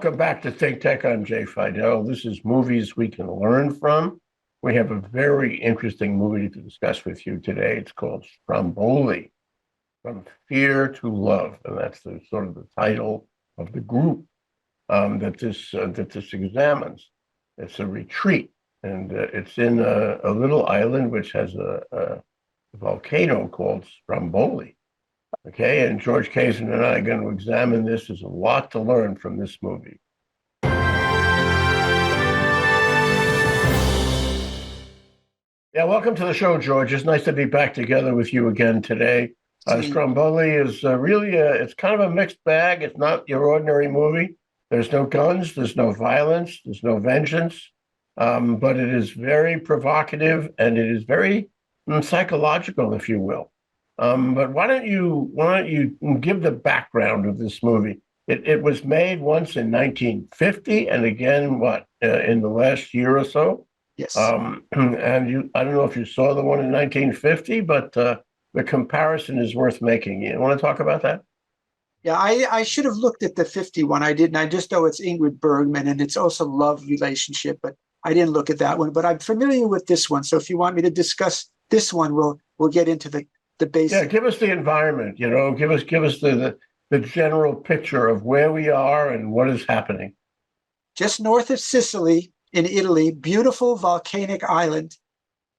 Welcome back to ThinkTech. I'm Jay Fidell. This is Movies We Can Learn From. We have a very interesting movie to discuss with you today. It's called Stromboli, From Fear to Love, and that's sort of the title of the group that this examines. It's a retreat, and it's in a little island which has a volcano called Stromboli. Okay, and George Casen and I are going to examine this. There's a lot to learn from this movie. Yeah, welcome to the show, George. It's nice to be back together with you again today. Stromboli is it's kind of a mixed bag. It's not your ordinary movie. There's no guns, there's no violence, there's no vengeance, but it is very provocative and it is very psychological, if you will. But why don't you give the background of this movie? It was made once in 1950 and again, in the last year or so? Yes. And I don't know if you saw the one in 1950, but the comparison is worth making. You want to talk about that? Yeah, I should have looked at the 51. I didn't. I just know it's Ingrid Bergman and it's also love relationship, but I didn't look at that one. But I'm familiar with this one. So if you want me to discuss this one, we'll get into the basic. Yeah, give us the environment, give us the general picture of where we are and what is happening. Just north of Sicily in Italy, beautiful volcanic island,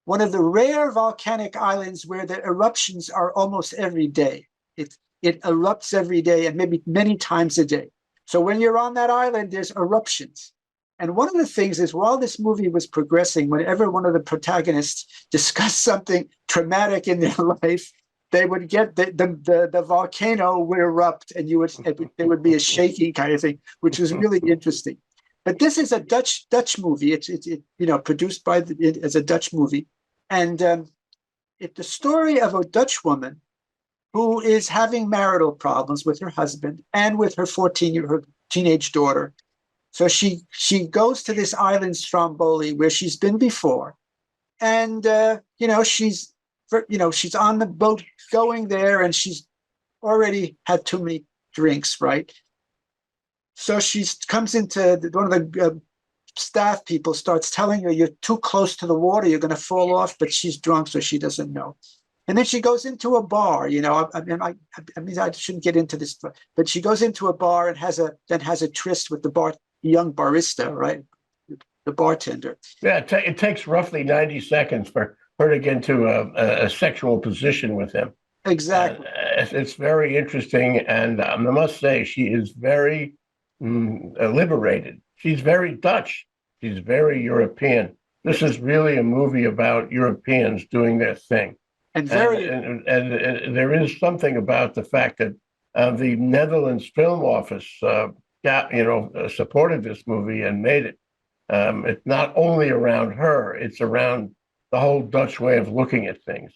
one of the rare volcanic islands where the eruptions are almost every day. It erupts every day and maybe many times a day. So when you're on that island, there's eruptions. And one of the things is, while this movie was progressing, whenever one of the protagonists discussed something traumatic in their life, they would get the volcano would erupt, and there would be a shaking kind of thing, which was really interesting. But this is a Dutch movie. It's produced as a Dutch movie, and it's the story of a Dutch woman who is having marital problems with her husband and with her her teenage daughter. So she goes to this island, Stromboli, where she's been before, and she's on the boat going there, and she's already had too many drinks, right? So she comes into one of the staff people starts telling her, "You're too close to the water, you're going to fall off," but she's drunk, so she doesn't know. And then she goes into a bar. I shouldn't get into this, but she goes into a bar and has a tryst with the young barista, right? The bartender. Yeah, it takes roughly 90 seconds for her to get into a sexual position with him. Exactly. It's very interesting, and I must say she is very liberated. She's very Dutch. She's very European. This is really a movie about Europeans doing their thing. And there is something about the fact that the Netherlands Film Office supported this movie and made it. It's not only around her; it's around the whole Dutch way of looking at things.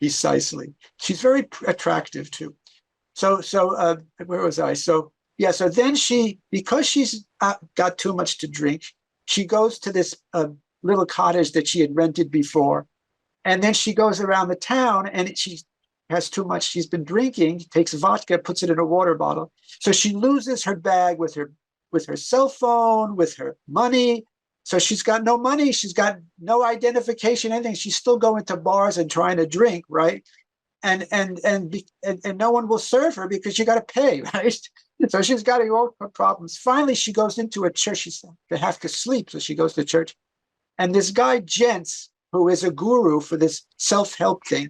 Precisely. She's very attractive too. So where was I? So then because she's got too much to drink, she goes to this little cottage that she had rented before. And then she goes around the town and she has too much. She's been drinking, takes vodka, puts it in a water bottle. So she loses her bag with her cell phone, with her money. So she's got no money. She's got no identification, anything. She's still going to bars and trying to drink, right? And no one will serve her because you got to pay, right? So she's got all her problems. Finally, she goes into a church. She said they have to sleep, so she goes to church. And this guy, Jens, who is a guru for this self-help thing.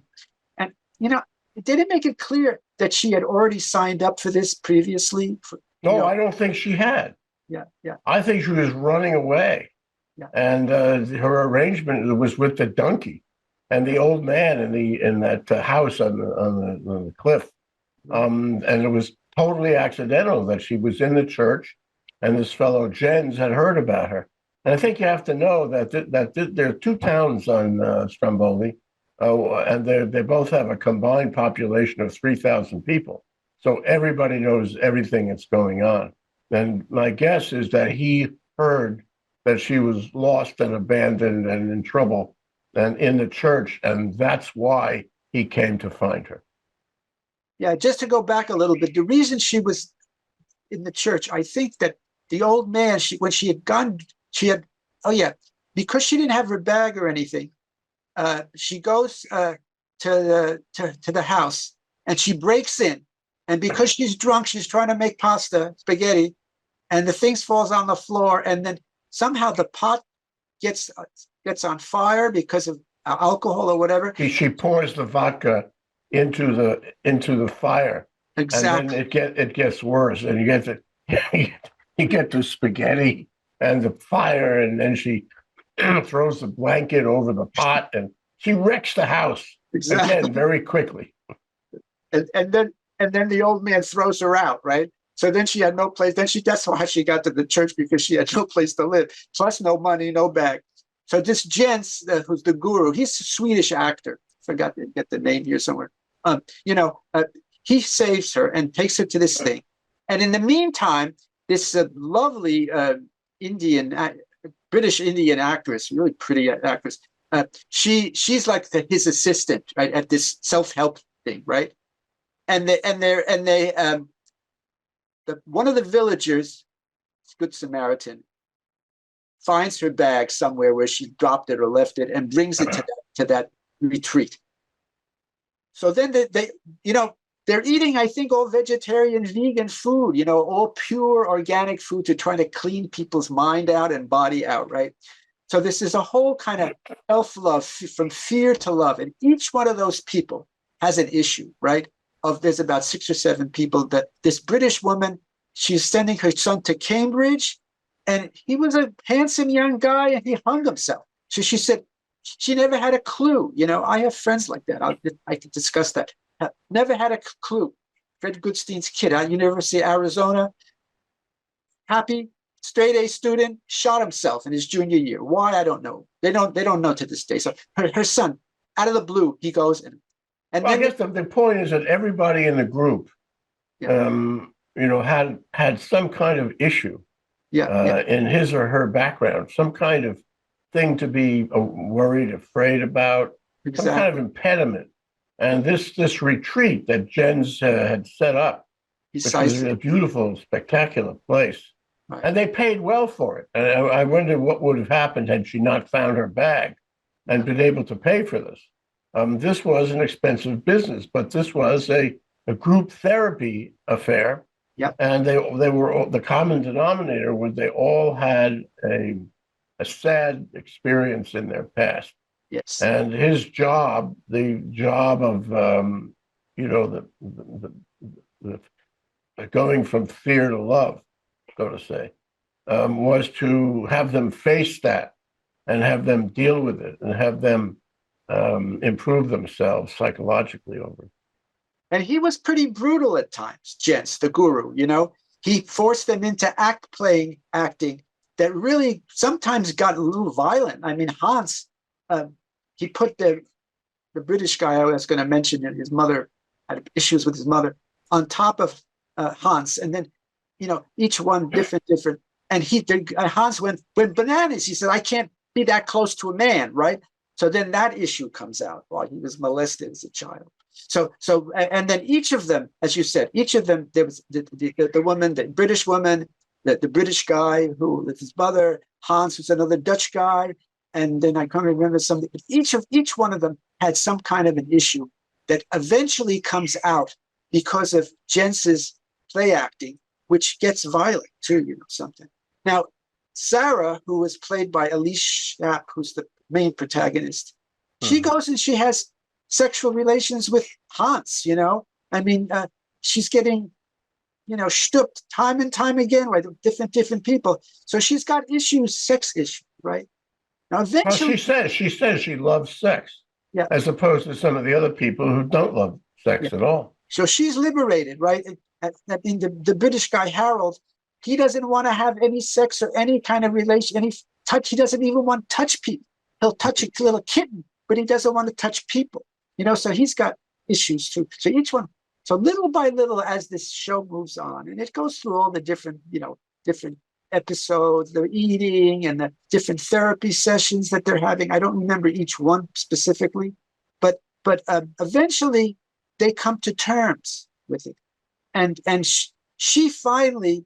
And, it didn't make it clear that she had already signed up for this previously. No, I don't think she had. Yeah. I think she was running away. Yeah. And her arrangement was with the donkey and the old man in that house on the cliff. And it was totally accidental that she was in the church and this fellow Jens had heard about her. And I think you have to know that there are two towns on Stromboli, and they both have a combined population of 3,000 people. So everybody knows everything that's going on. And my guess is that he heard that she was lost and abandoned and in trouble and in the church, and that's why he came to find her. Yeah, just to go back a little bit, the reason she was in the church, I think that the old man, when she had gone, oh yeah, because she didn't have her bag or anything, she goes to the house and she breaks in. And because she's drunk, she's trying to make spaghetti, and the things falls on the floor. And then somehow the pot gets on fire because of alcohol or whatever. She pours the vodka into the fire, Exactly. and then it gets worse, and you get the spaghetti and the fire, and then she throws the blanket over the pot, and she wrecks the house again very quickly. And then the old man throws her out, right? So then she had no place. That's why she got to the church, because she had no place to live, plus no money, no bag. So this Jens, who's the guru, he's a Swedish actor. Forgot to get the name here somewhere. He saves her and takes her to this thing. And in the meantime, this lovely British Indian actress, really pretty actress, she's like his assistant, right, at this self-help thing, right? And one of the villagers, Good Samaritan, finds her bag somewhere where she dropped it or left it, and brings it to that retreat. So then they're eating, I think, all vegetarian, vegan food, all pure organic food to try to clean people's mind out and body out, right? So this is a whole kind of self-love, from fear to love. And each one of those people has an issue, right? There's about 6 or 7 people that this British woman, she's sending her son to Cambridge, and he was a handsome young guy, and he hung himself. So she said she never had a clue. I have friends like that. I could discuss that. Never had a clue. Fred Goodstein's kid at University of Arizona, happy, straight A student, shot himself in his junior year. Why? I don't know. They don't know to this day. So her son, out of the blue, he goes and well, I guess the point is that everybody in the group, had some kind of issue, in his or her background, some kind of thing to be worried, afraid about, some kind of impediment. And this retreat that Jens had set up, which was a beautiful, spectacular place, right, and they paid well for it. And I wonder what would have happened had she not found her bag and been able to pay for this. This was an expensive business, but this was a group therapy affair. Yep. And they were, the common denominator was they all had a sad experience in their past. Yes. And his job, the job of the going from fear to love, so to say, was to have them face that and have them deal with it and have them improve themselves psychologically over it. And he was pretty brutal at times, Jens, the guru. He forced them into acting that really sometimes got a little violent. I mean, Hans, he put the British guy I was going to mention, his mother had issues with his mother, on top of Hans, and then each one different. And Hans went bananas. He said, "I can't be that close to a man," right? So then that issue comes out. Well, he was molested as a child. So and then each of them, as you said, there was the woman, the British woman, the British guy who with his mother, Hans, who's another Dutch guy, and then I can't remember something. But each one of them had some kind of an issue that eventually comes out because of Jens's play acting, which gets violent too, something. Now, Sarah, who was played by Elise Schnapp, who's the main protagonist, she goes and she has sexual relations with Hans, I mean, she's getting, stooped time and time again by different people. So she's got issues, sex issues, right? Now, eventually, well, she says she loves sex, as opposed to some of the other people who don't love sex at all. So she's liberated, right? In the British guy, Harold, he doesn't want to have any sex or any kind of relation, any touch. He doesn't even want to touch people. He'll touch a little kitten, but he doesn't want to touch people. So he's got issues too. So each one, so little by little, as this show moves on, and it goes through all the different episodes, the eating and the different therapy sessions that they're having. I don't remember each one specifically, but eventually they come to terms with it, and she finally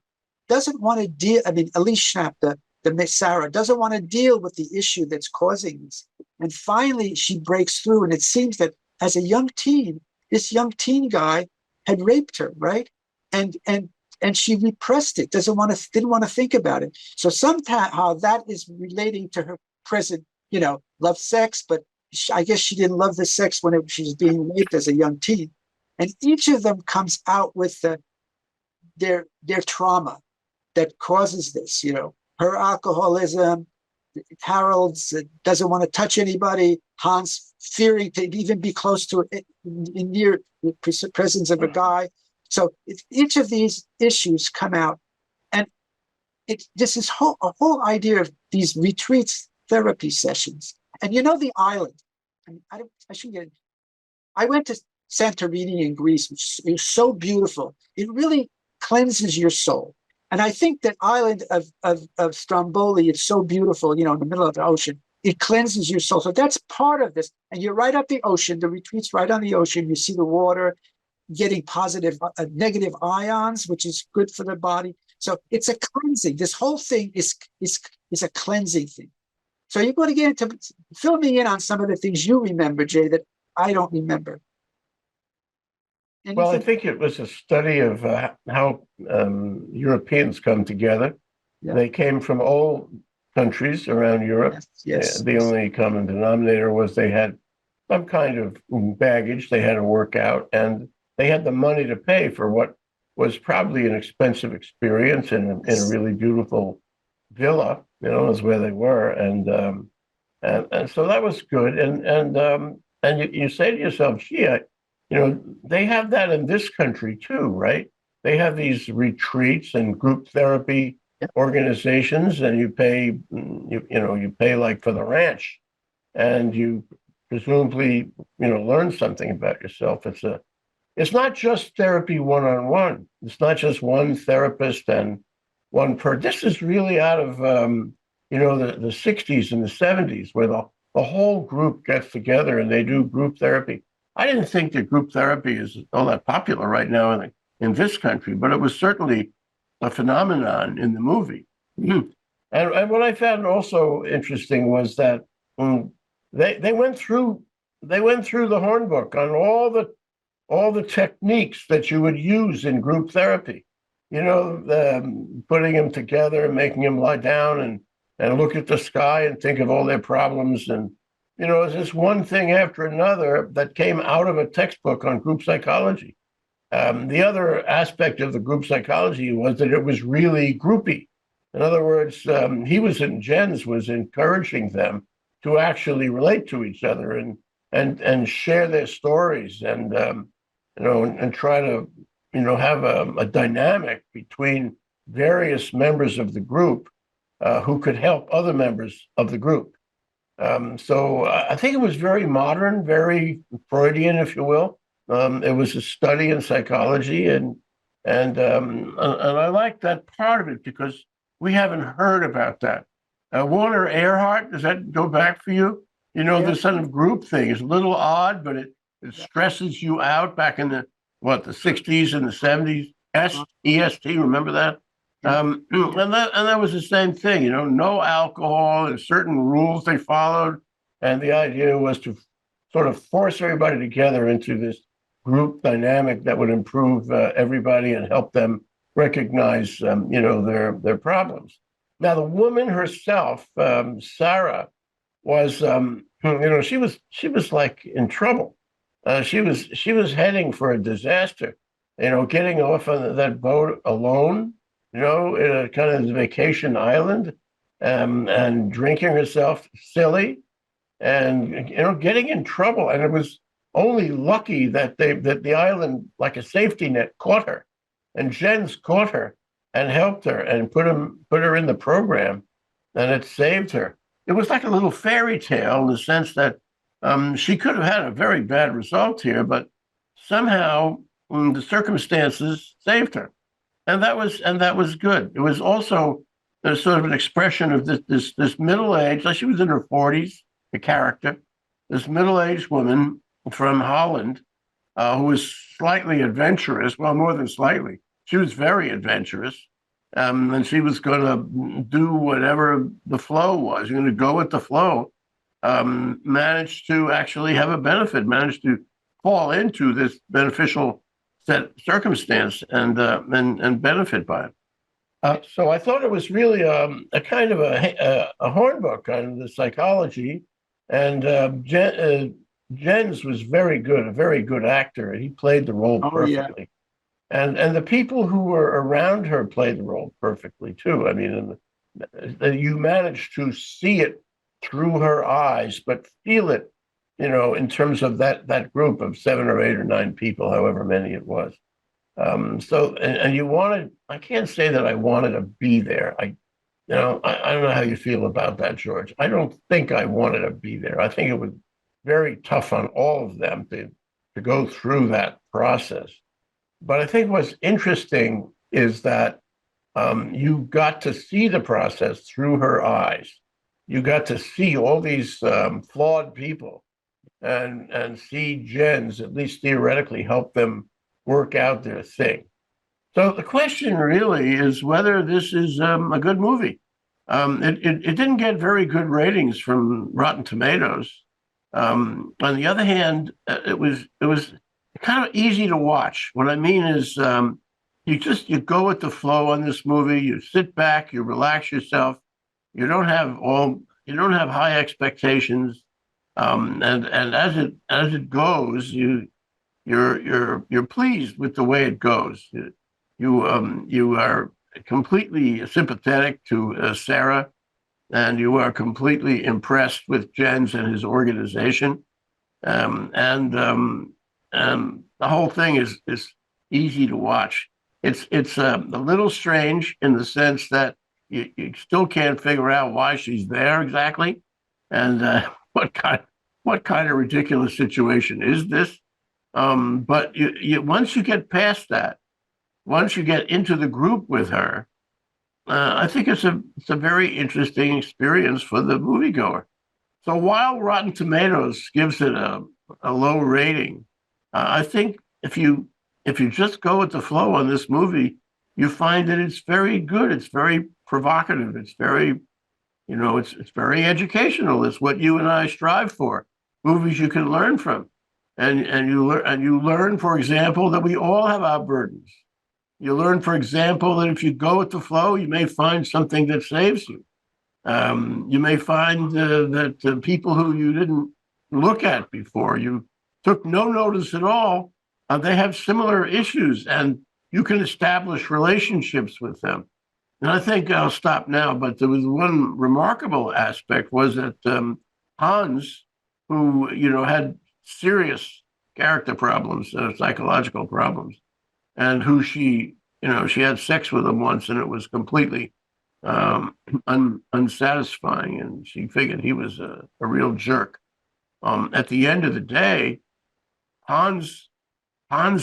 doesn't want to deal. I mean, Elise Schnapp, the Miss Sarah, doesn't want to deal with the issue that's causing this. And finally, she breaks through, and it seems that as a young teen, this young teen guy had raped her, right? And she repressed it. Didn't want to think about it. So somehow that is relating to her present, love sex, but I guess she didn't love the sex when she was being raped as a young teen. And each of them comes out with their trauma that causes this. Her alcoholism, Harold's doesn't want to touch anybody, Hans fearing to even be close to it in near the presence of a guy. So each of these issues come out, and this a whole idea of these retreats, therapy sessions. And the island. I shouldn't get. I went to Santorini in Greece, which is so beautiful. It really cleanses your soul. And I think that island of Stromboli, it's so beautiful, in the middle of the ocean. It cleanses your soul. So that's part of this. And you're right up the ocean. The retreat's right on the ocean. You see the water getting negative ions, which is good for the body. So it's a cleansing. This whole thing is a cleansing thing. So you're going to get into fill me in on some of the things you remember, Jay, that I don't remember. Anything? Well, I think it was a study of how Europeans come together. Yeah. They came from all countries around Europe. Yes. The only common denominator was they had some kind of baggage they had to work out, and they had the money to pay for what was probably an expensive experience in a really beautiful villa, is where they were, and so that was good. And you say to yourself, gee, they have that in this country too, right? They have these retreats and group therapy organizations, and you pay like for the ranch, and you presumably learn something about yourself. It's not just therapy one-on-one. It's not just one therapist and one per. This is really out of the 60s and the 70s, where the whole group gets together and they do group therapy. I didn't think that group therapy is all that popular right now in this country, but it was certainly a phenomenon in the movie. Mm-hmm. And what I found also interesting was that they went through the hornbook on all the techniques that you would use in group therapy. Putting them together, making them lie down and look at the sky and think of all their problems. And, it's just one thing after another that came out of a textbook on group psychology. The other aspect of the group psychology was that it was really groupy. In other words, Jens was encouraging them to actually relate to each other and share their stories and try to have a dynamic between various members of the group who could help other members of the group. So I think it was very modern, very Freudian, if you will. It was a study in psychology, and I like that part of it because we haven't heard about that. Warner Earhart, does that go back for you? This sort of group thing is a little odd, but it stresses you out back in the 60s and the 70s. EST, remember that? And that was the same thing, no alcohol and certain rules they followed. And the idea was to sort of force everybody together into this group dynamic that would improve everybody and help them recognize, their problems. Now, the woman herself, Sarah, was, she was like in trouble. She was heading for a disaster, getting off on that boat alone, in a kind of vacation island, and drinking herself silly, and getting in trouble. And it was only lucky that the island, like a safety net, caught her, and Jens caught her and helped her and put her in the program, and it saved her. It was like a little fairy tale in the sense that she could have had a very bad result here, but somehow the circumstances saved her, and that was good. It was also sort of an expression of this middle-aged, like she was in her 40s, the character, this middle-aged woman from Holland who was slightly adventurous. Well, more than slightly, she was very adventurous, and she was going to do whatever the flow was. You're going to go with the flow. Managed to actually have a benefit, managed to fall into this beneficial set circumstance and benefit by it. So I thought it was really a kind of a hornbook on the psychology, and Jens was very good, a very good actor, and he played the role Oh yeah. perfectly. And the people who were around her played the role perfectly too. I mean, you managed to see it through her eyes, but feel it, in terms of that group of 7 or 8 or 9 people, however many it was. And you wanted, I can't say that I wanted to be there. I don't know how you feel about that, George. I don't think I wanted to be there. I think it was very tough on all of them to go through that process. But I think what's interesting is that you got to see the process through her eyes. You got to see all these flawed people and see Jens, at least theoretically, help them work out their thing. So the question really is whether this is a good movie. It didn't get very good ratings from Rotten Tomatoes. On the other hand, it was kind of easy to watch. What I mean is, you go with the flow on this movie. You sit back, you relax yourself. You don't have high expectations, and as it goes, you're pleased with the way it goes. You are completely sympathetic to Sarah, and you are completely impressed with Jens and his organization. And the whole thing is easy to watch. It's a little strange in the sense that you still can't figure out why she's there exactly, and what kind of ridiculous situation is this? But once you get past that, once you get into the group with her, I think it's a very interesting experience for the moviegoer. So while Rotten Tomatoes gives it a low rating, I think if you just go with the flow on this movie, you find that it's very good. It's very provocative. It's very, it's very educational. It's what you and I strive for. Movies you can learn from, and you learn, for example, that we all have our burdens. You learn, for example, that if you go with the flow, you may find something that saves you. You may find that people who you didn't look at before, you took no notice at all, they have similar issues, and you can establish relationships with them. And I think I'll stop now, but there was one remarkable aspect was that Hans, who had serious character problems, psychological problems, and who she had sex with him once, and it was completely unsatisfying, and she figured he was a real jerk. At the end of the day, Hans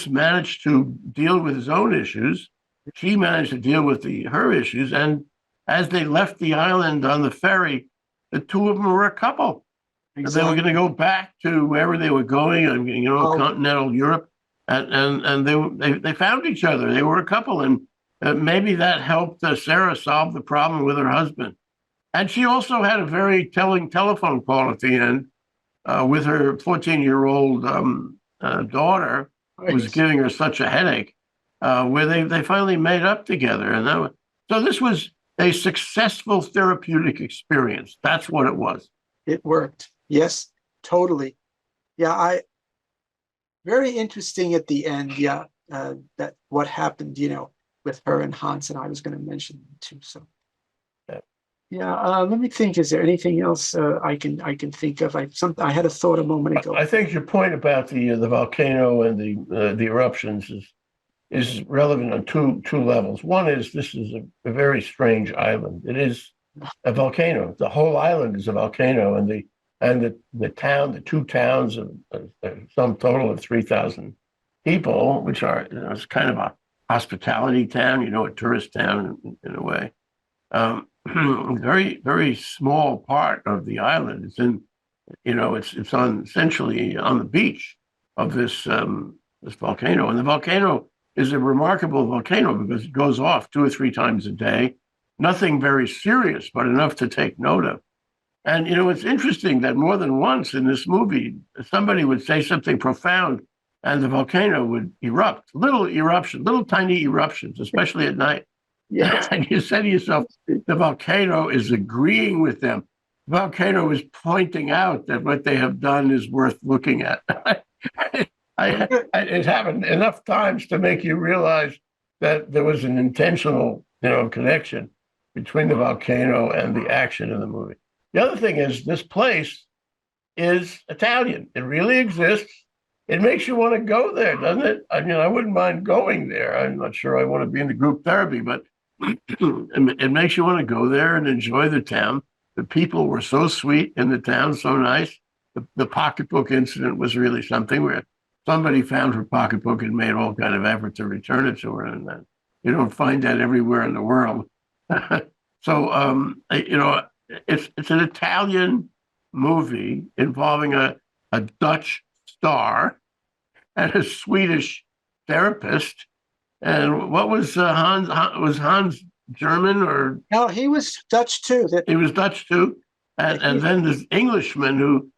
managed to deal with his own issues. She managed to deal with her issues, and as they left the island on the ferry, the two of them were a couple. Exactly. They were going to go back to wherever they were going, continental Europe, and they found each other. They were a couple, and maybe that helped Sarah solve the problem with her husband. And she also had a very telling telephone call at the end with her 14-year-old daughter, who was giving her such a headache, where they finally made up together. And so this was a successful therapeutic experience. That's what it was. It worked. Yes, totally. Yeah, very interesting at the end. Yeah, that what happened, with her and Hans, and I was going to mention them too. So, yeah. Let me think. Is there anything else I can think of? I had a thought a moment ago. I think your point about the volcano and the eruptions is relevant on two levels. One is this is a very strange island. It is a volcano. The whole island is a volcano, and the town, the two towns of some total of 3,000 people, which are it's kind of a hospitality town, a tourist town in a way. Very, very small part of the island. It's it's on essentially on the beach of this volcano, and the volcano is a remarkable volcano because it goes off 2 or 3 times a day. Nothing very serious, but enough to take note of. And, it's interesting that more than once in this movie, somebody would say something profound and the volcano would erupt, little eruptions, little tiny eruptions, especially at night. Yes. And you say to yourself, the volcano is agreeing with them. The volcano is pointing out that what they have done is worth looking at. It happened enough times to make you realize that there was an intentional, connection between the volcano and the action in the movie. The other thing is this place is Italian. It really exists. It makes you want to go there, doesn't it? I mean, I wouldn't mind going there. I'm not sure I want to be in the group therapy, but it makes you want to go there and enjoy the town. The people were so sweet in the town, so nice. The pocketbook incident was really something where somebody found her pocketbook and made all kind of effort to return it to her, and you don't find that everywhere in the world. So, it's an Italian movie involving a Dutch star and a Swedish therapist. And what was Hans? Was Hans German or? No, he was Dutch too. He was Dutch too. And then this Englishman who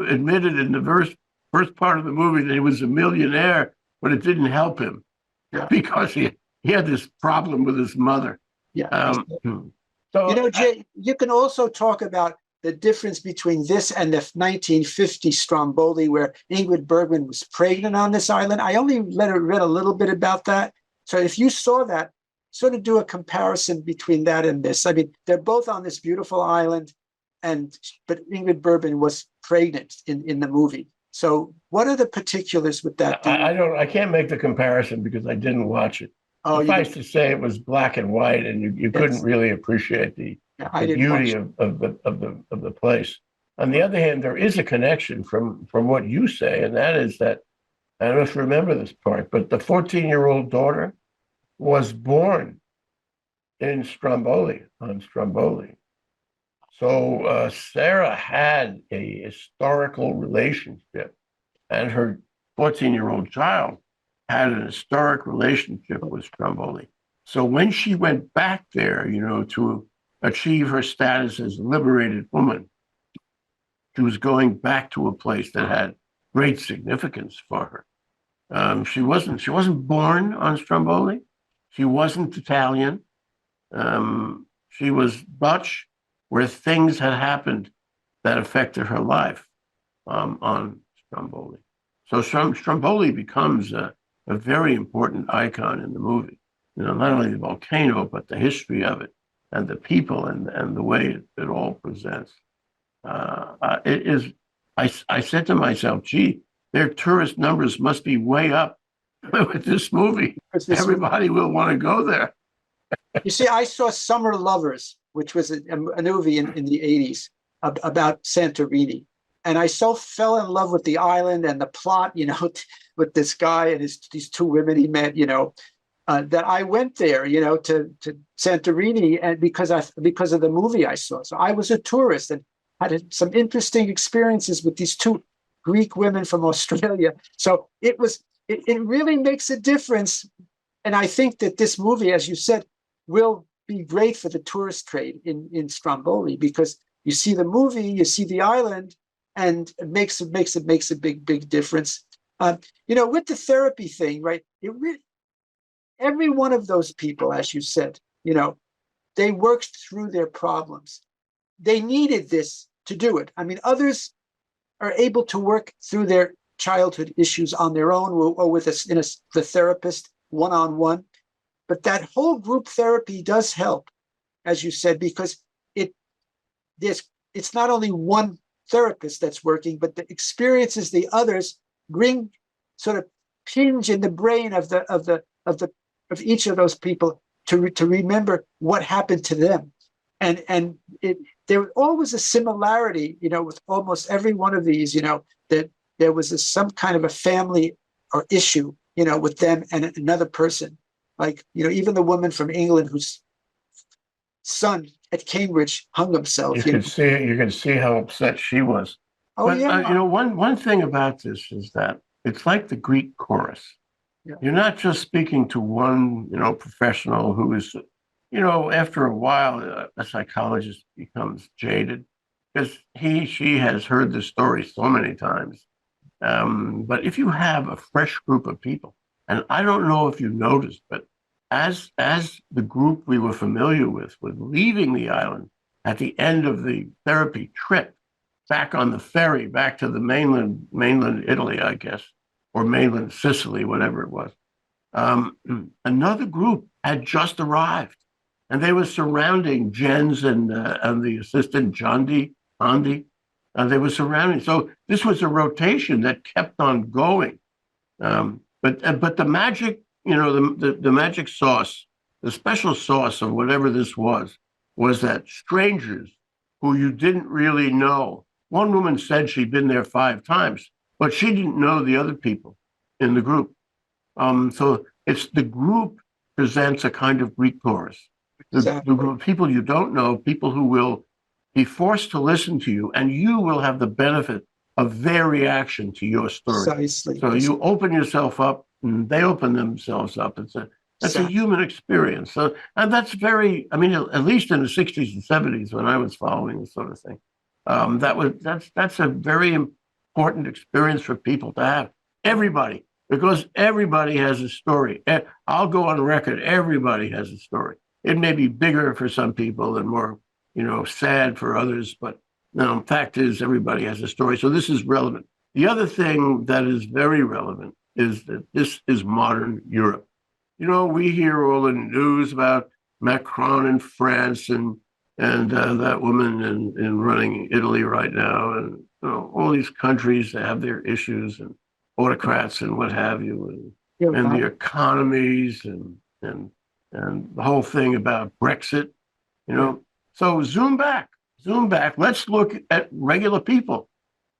admitted in the first part of the movie that he was a millionaire, but it didn't help him because he had this problem with his mother. Yeah. So, Jay, you can also talk about the difference between this and the 1950 Stromboli, where Ingrid Bergman was pregnant on this island. I only read a little bit about that. So if you saw that, sort of do a comparison between that and this. I mean, they're both on this beautiful island, but Ingrid Bergman was pregnant in the movie. So what are the particulars with that? I can't make the comparison because I didn't watch it. Suffice to say, it was black and white, and you couldn't really appreciate the beauty of the place. On the other hand, there is a connection from what you say, and that is that, I don't know if you remember this part, but the 14-year-old daughter was born in Stromboli, on Stromboli. So Sarah had a historical relationship, and her 14-year-old child had an historic relationship with Stromboli. So when she went back there, to achieve her status as a liberated woman, she was going back to a place that had great significance for her. She wasn't born on Stromboli. She wasn't Italian. She was Dutch, where things had happened that affected her life on Stromboli. So Stromboli becomes a very important icon in the movie. Not only the volcano, but the history of it and the people and the way it all presents. It is. I said to myself, gee, their tourist numbers must be way up with this movie. Everybody will want to go there. You see, I saw Summer Lovers, which was a movie in the 80s about Santorini. And I so fell in love with the island and the plot, with this guy and these two women he met, that I went there, to Santorini, and because of the movie I saw. So I was a tourist and had some interesting experiences with these two Greek women from Australia. So it really makes a difference. And I think that this movie, as you said, will be great for the tourist trade in Stromboli, because you see the movie, you see the island, and it makes a big difference. With the therapy thing, right? Every one of those people, as you said, they worked through their problems. They needed this to do it. I mean, others are able to work through their childhood issues on their own or with the therapist one-on-one. But that whole group therapy does help, as you said, because it's not only one therapist that's working, but the experiences the others bring sort of hinge in the brain of each of those people to remember what happened to them. And there was always a similarity, with almost every one of these, that there was some kind of a family or issue, with them and another person. Like, even the woman from England whose son at Cambridge hung himself. You can see how upset she was. Oh, but, yeah. one thing about this is that it's like the Greek chorus. You're not just speaking to one, professional who is, after a while, a psychologist becomes jaded because she has heard the story so many times. But if you have a fresh group of people, and I don't know if you noticed, but as the group we were familiar with was leaving the island at the end of the therapy trip, back on the ferry back to the mainland Italy, I guess, or mainland Sicily, whatever it was. Another group had just arrived, and they were surrounding Jens and the assistant Andy. They were surrounding. So this was a rotation that kept on going. But the magic, the magic sauce, the special sauce of whatever this was that strangers who you didn't really know. One woman said she'd been there 5 times, but she didn't know the other people in the group. So it's the group presents a kind of Greek chorus. The group of people you don't know, people who will be forced to listen to you, and you will have the benefit of their reaction to your story. Precisely. So you open yourself up, and they open themselves up. That's a human experience. So, and that's very, at least in the 60s and 70s when I was following this sort of thing, that's a very important experience for people to have. Everybody, because everybody has a story. I'll go on record. Everybody has a story. It may be bigger for some people and more, sad for others, but no, fact is everybody has a story. So this is relevant. The other thing that is very relevant is that this is modern Europe. We hear all the news about Macron in France and that woman in running Italy right now, and all these countries that have their issues and autocrats and what have you, and the economies and the whole thing about Brexit. So zoom back. Let's look at regular people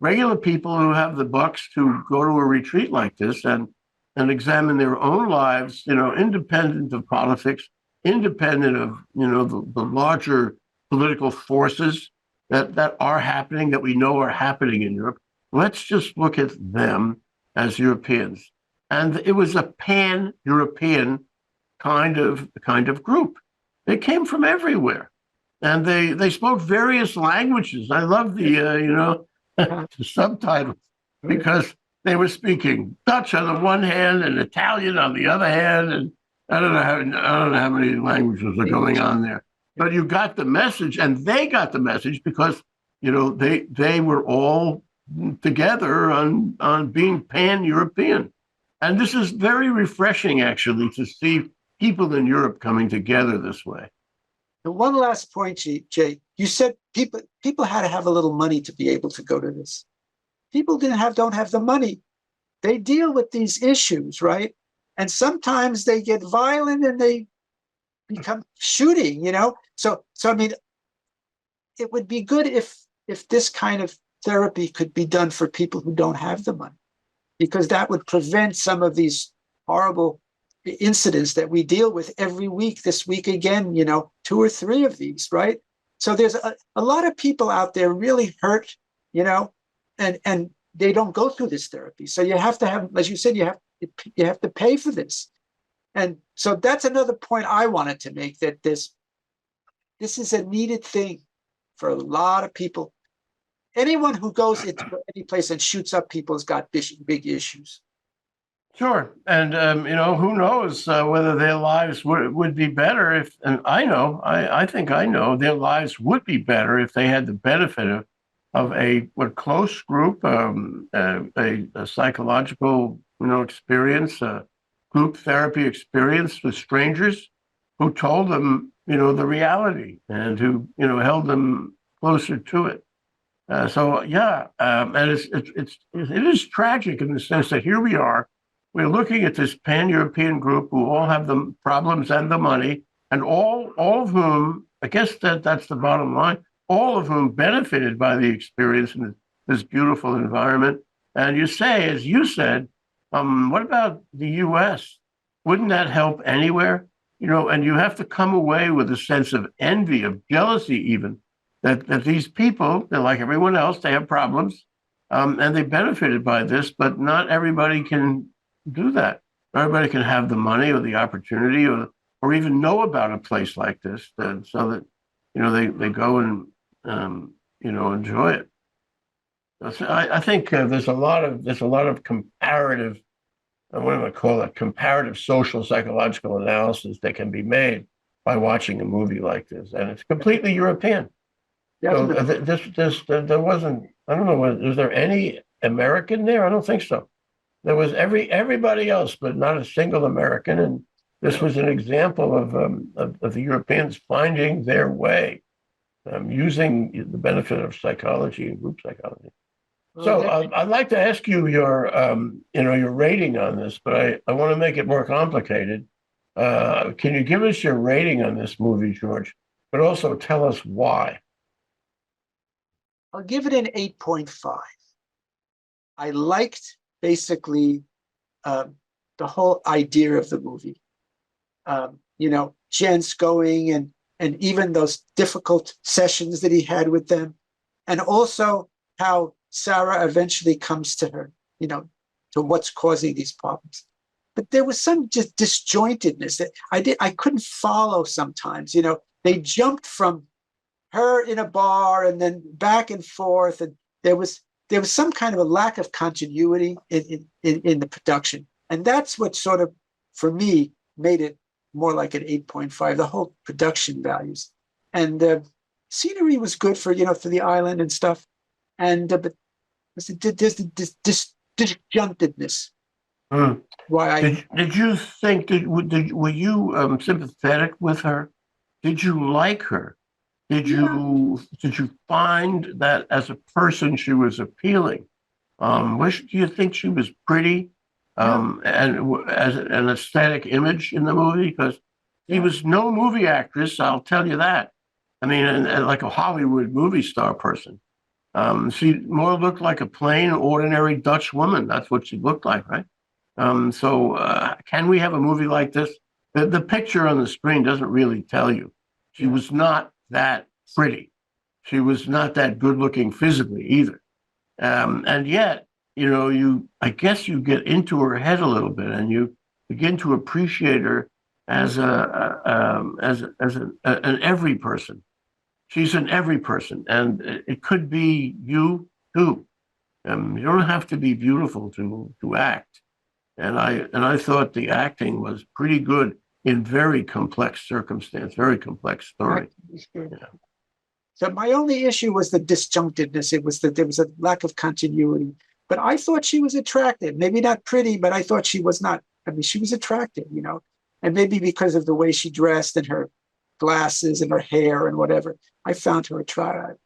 who have the bucks to go to a retreat like this and examine their own lives, independent of politics, independent of, the larger political forces that are happening, that we know are happening in Europe. Let's just look at them as Europeans. And it was a pan-European kind of group. They came from everywhere. And they spoke various languages. I love the the subtitles, because they were speaking Dutch on the one hand and Italian on the other hand, and I don't know how many languages are going on there. But you got the message, and they got the message because they were all together on being pan-European, and this is very refreshing actually to see people in Europe coming together this way. And one last point, Jay, you said people had to have a little money to be able to go to this. People don't have the money. They deal with these issues, right? And sometimes they get violent and they become shooting, So it would be good if this kind of therapy could be done for people who don't have the money, because that would prevent some of these horrible incidents that we deal with every week. This week again, 2 or 3 of these, right? So there's a lot of people out there really hurt, and they don't go through this therapy. So you have to have, as you said, you have to pay for this. And so that's another point I wanted to make, that this is a needed thing for a lot of people. Anyone who goes into any place and shoots up people has got big issues. Sure. And, who knows whether their lives would be better if, and I think I know their lives would be better if they had the benefit of a close group, a psychological, experience, a group therapy experience with strangers who told them, the reality, and who, held them closer to it. And it is tragic in the sense that here we are. We're looking at this pan-European group who all have the problems and the money, and all of whom, I guess that's the bottom line, all of whom benefited by the experience in this beautiful environment. And as you said, what about the U.S.? Wouldn't that help anywhere? And you have to come away with a sense of envy, of jealousy even, that these people, they're like everyone else, they have problems, and they benefited by this, but not everybody can do that. everybody can have the money or the opportunity or even know about a place like this, so that they go and enjoy it. I think there's a lot of comparative, what do I call it? Comparative social psychological analysis that can be made by watching a movie like this, and it's completely European. So there wasn't. I don't know. Was there any American there? I don't think so. There was everybody else, but not a single American. And this was an example of the Europeans finding their way, using the benefit of psychology and group psychology. So I'd like to ask you your rating on this, but I want to make it more complicated. Can you give us your rating on this movie, George? But also tell us why. I'll give it an 8.5. I liked basically the whole idea of the movie. Gents going and even those difficult sessions that he had with them, and also how Sarah eventually comes to her, to what's causing these problems. But there was some just disjointedness that I couldn't follow sometimes. They jumped from her in a bar and then back and forth, and there was some kind of a lack of continuity in the production, and that's what sort of, for me, made it more like an 8.5. The whole production values, and the scenery was good for the island and stuff, and but there's this disjuntedness. Why did you think were you sympathetic with her? Did you like her? Did you find that as a person she was appealing? Do you think she was pretty? And as an aesthetic image in the movie, because she was no movie actress, I'll tell you that. I mean, and like a Hollywood movie star person. She more looked like a plain, ordinary Dutch woman. That's what she looked like, right? So can we have a movie like this? The picture on the screen doesn't really tell you. She was not that pretty. She was not that good looking physically either. And yet, I guess you get into her head a little bit, and you begin to appreciate her as an every person. She's an every person, and it could be you too. You don't have to be beautiful to act. And I thought the acting was pretty good in very complex circumstance, very complex story. Yeah. So my only issue was the disjunctedness. It was that there was a lack of continuity. But I thought she was attractive. Maybe not pretty, but I thought she was not. I mean, she was attractive, and maybe because of the way she dressed and her glasses and her hair and whatever, I found her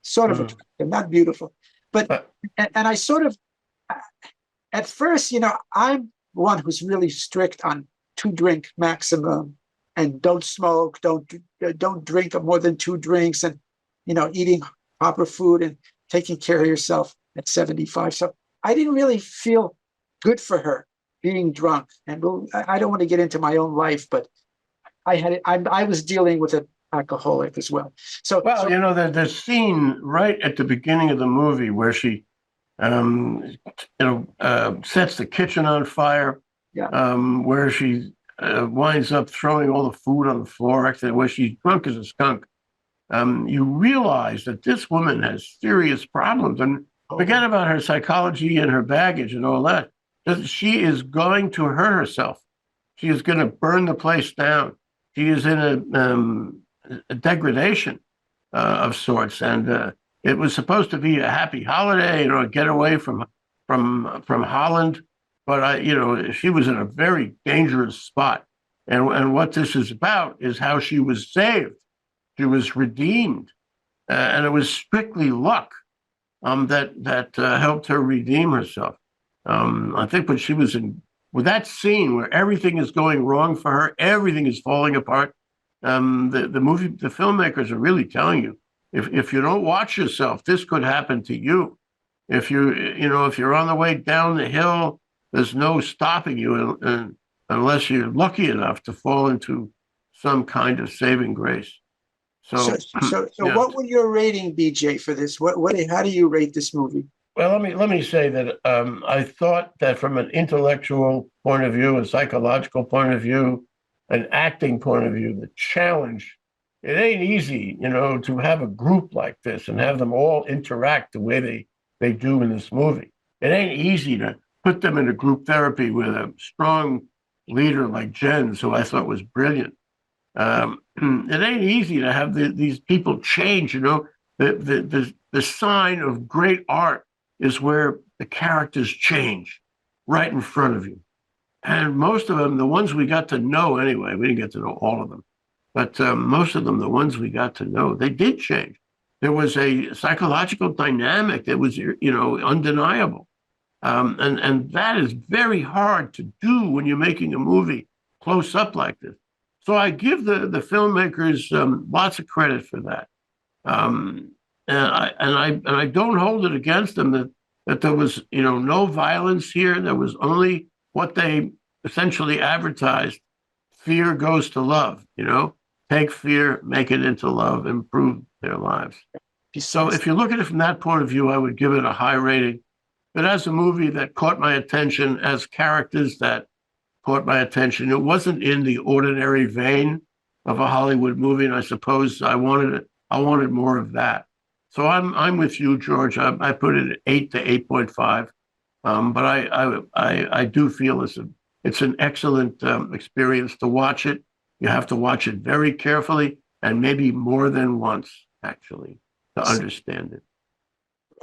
sort of attractive, not beautiful. But and I sort of, at first, I'm one who's really strict on 2-drink maximum, and don't smoke, don't drink more than 2 drinks, and eating proper food and taking care of yourself at 75. So I didn't really feel good for her being drunk. And I don't want to get into my own life, but I was dealing with an alcoholic as well. The scene right at the beginning of the movie where she sets the kitchen on fire, where she winds up throwing all the food on the floor, actually, where she's drunk as a skunk. You realize that this woman has serious problems, and forget about her psychology and her baggage and all that. She is going to hurt herself. She is going to burn the place down. She is in a degradation of sorts, and it was supposed to be a happy holiday, a getaway from Holland. But she was in a very dangerous spot, and what this is about is how she was saved. She was redeemed, and it was strictly luck that helped her redeem herself. I think when she was with that scene where everything is going wrong for her, everything is falling apart. The filmmakers are really telling you, if you don't watch yourself, this could happen to you. If you're on the way down the hill, there's no stopping you unless you're lucky enough to fall into some kind of saving grace. So what would your rating be, Jay, for this? How do you rate this movie? Well, let me say that I thought that from an intellectual point of view, a psychological point of view, an acting point of view, the challenge, it ain't easy, to have a group like this and have them all interact the way they do in this movie. It ain't easy to put them in a group therapy with a strong leader like Jens, who I thought was brilliant. It ain't easy to have these people change. The sign of great art is where the characters change right in front of you. And most of them, the ones we got to know anyway, we didn't get to know all of them, but most of them, the ones we got to know, they did change. There was a psychological dynamic that was, undeniable. And that is very hard to do when you're making a movie close up like this. So I give the filmmakers lots of credit for that. Um, and I don't hold it against them that there was no violence here. There was only what they essentially advertised: fear goes to love. Take fear, make it into love, improve their lives. So if you look at it from that point of view, I would give it a high rating. But as a movie that caught my attention, as characters that caught my attention, it wasn't in the ordinary vein of a Hollywood movie, and I suppose I wanted more of that. So I'm with you, George. I put it at 8 to 8.5. But I do feel it's an excellent experience to watch it. You have to watch it very carefully and maybe more than once, actually, to understand it.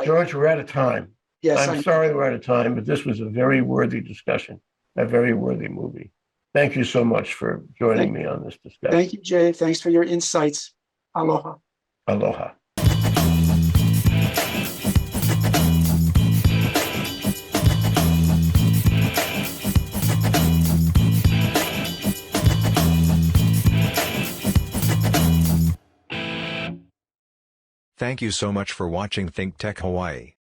George, we're out of time. Yes, I'm sorry we're out of time, but this was a very worthy discussion, a very worthy movie. Thank you so much for joining me on this discussion. Thank you, Jay. Thanks for your insights. Aloha. Aloha. Thank you so much for watching ThinkTech Hawaii.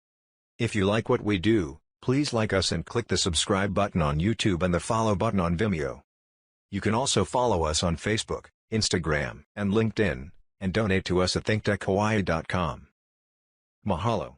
If you like what we do, please like us and click the subscribe button on YouTube and the follow button on Vimeo. You can also follow us on Facebook, Instagram, and LinkedIn, and donate to us at thinktechhawaii.com. Mahalo.